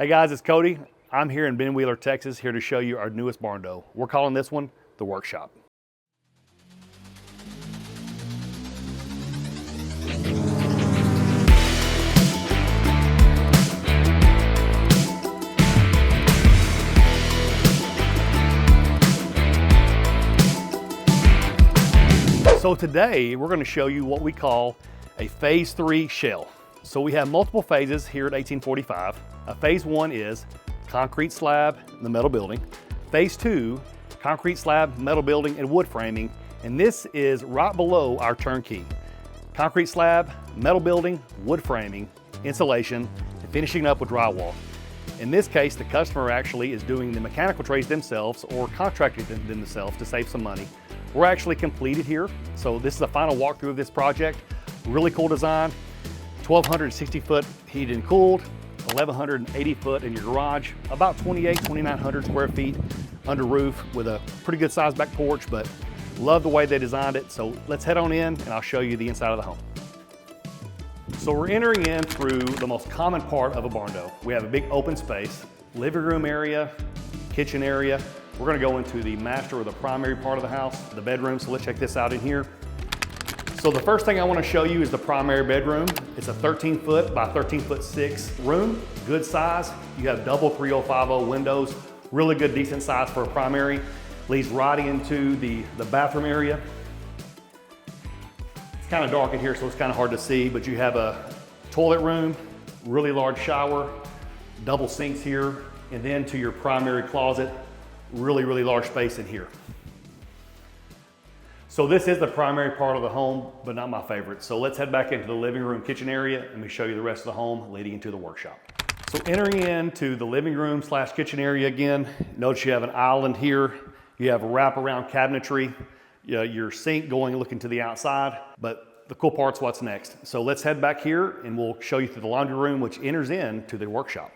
Hey guys, it's Cody. I'm here in Ben Wheeler, Texas, here to show you our newest barn door. We're calling this one the Workshop. So today we're going to show you what we call a phase 3 shell. So we have multiple phases here at 1845. Phase 1 is concrete slab, the metal building. Phase 2, concrete slab, metal building, and wood framing. And this is right below our turnkey. Concrete slab, metal building, wood framing, insulation, and finishing up with drywall. In this case, the customer actually is doing the mechanical trades themselves or contracting them themselves to save some money. We're actually completed here. So this is the final walkthrough of this project. Really cool design. 1,260 foot heated and cooled, 1,180 foot in your garage, about 2,900 square feet under roof with a pretty good sized back porch, but love the way they designed it. So let's head on in and I'll show you the inside of the home. So we're entering in through the most common part of a barn door. We have a big open space, living room area, kitchen area. We're gonna go into the master or the primary part of the house, the bedroom. So let's check this out in here. So the first thing I want to show you is the primary bedroom. It's a 13 foot by 13 foot 6 room, good size. You have double 3050 windows, really good, decent size for a primary. Leads right into the bathroom area. It's kind of dark in here, so it's kind of hard to see, but you have a toilet room, really large shower, double sinks here, and then to your primary closet, really, really large space in here. So this is the primary part of the home, but not my favorite. So let's head back into the living room kitchen area and we show you the rest of the home leading into the workshop. So entering into the living room / kitchen area again, notice you have an island here. You have a wraparound cabinetry, your sink going looking to the outside, but the cool part's what's next. So let's head back here and we'll show you through the laundry room, which enters into the workshop.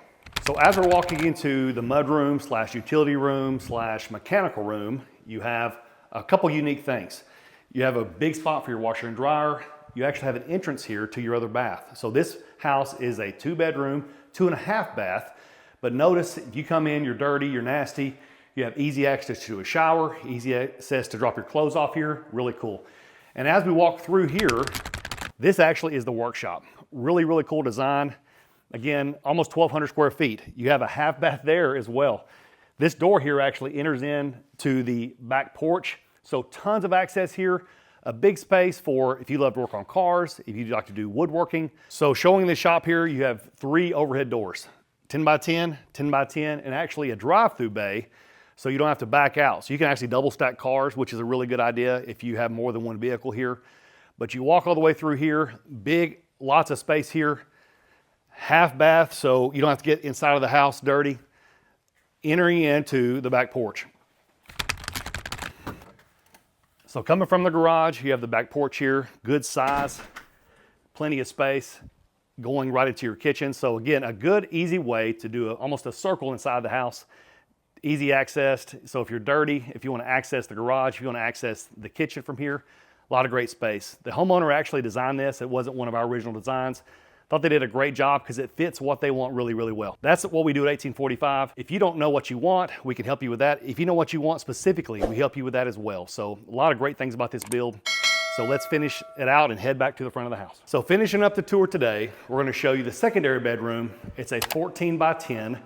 So as we're walking into the mudroom / utility room / mechanical room, you have a couple unique things. You have a big spot for your washer and dryer. You actually have an entrance here to your other bath. So this house is a 2-bedroom, 2.5 bath. But notice if you come in, you're dirty, you're nasty, you have easy access to a shower, easy access to drop your clothes off here, really cool. And as we walk through here, this actually is the workshop. Really, really cool design. Again, almost 1,200 square feet. You have a half bath there as well. This door here actually enters in to the back porch. So tons of access here, a big space for if you love to work on cars, if you like to do woodworking. So showing the shop here, you have 3 overhead doors, 10 by 10, 10 by 10, and actually a drive-through bay, so you don't have to back out. So you can actually double stack cars, which is a really good idea if you have more than one vehicle here. But you walk all the way through here, big, lots of space here, half bath, so you don't have to get inside of the house dirty. Entering into the back porch. So coming from the garage, you have the back porch here, good size, plenty of space, going right into your kitchen. So again, a good, easy way to do almost a circle inside the house, easy access. So if you're dirty, if you want to access the garage, if you want to access the kitchen from here, a lot of great space. The homeowner actually designed this. It wasn't one of our original designs. Thought they did a great job because it fits what they want really, really well. That's what we do at 1845. If you don't know what you want, we can help you with that. If you know what you want specifically, we help you with that as well. So a lot of great things about this build. So let's finish it out and head back to the front of the house. So finishing up the tour today, we're going to show you the secondary bedroom. It's a 14 by 10,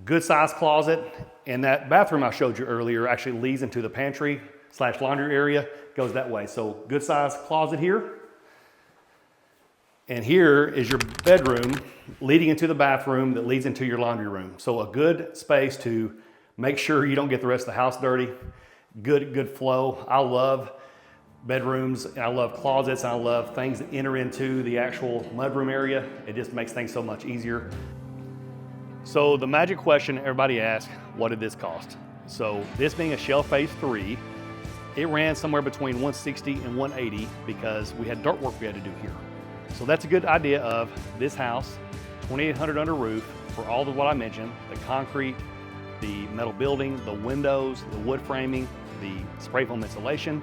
good size closet. And that bathroom I showed you earlier actually leads into the pantry / laundry area, goes that way. So good size closet here. And here is your bedroom leading into the bathroom that leads into your laundry room. So a good space to make sure you don't get the rest of the house dirty. Good flow. I love bedrooms, and I love closets, and I love things that enter into the actual mudroom area. It just makes things so much easier. So the magic question everybody asks, what did this cost? So this being a shell phase 3, it ran somewhere between $160 and $180 because we had dirt work we had to do here. So that's a good idea of this house, 2,800 under roof for all of what I mentioned, the concrete, the metal building, the windows, the wood framing, the spray foam insulation,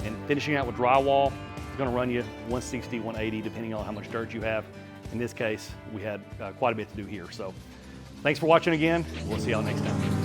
and finishing out with drywall. It's gonna run you 160, 180, depending on how much dirt you have. In this case, we had quite a bit to do here. So Thanks for watching again. We'll see y'all next time.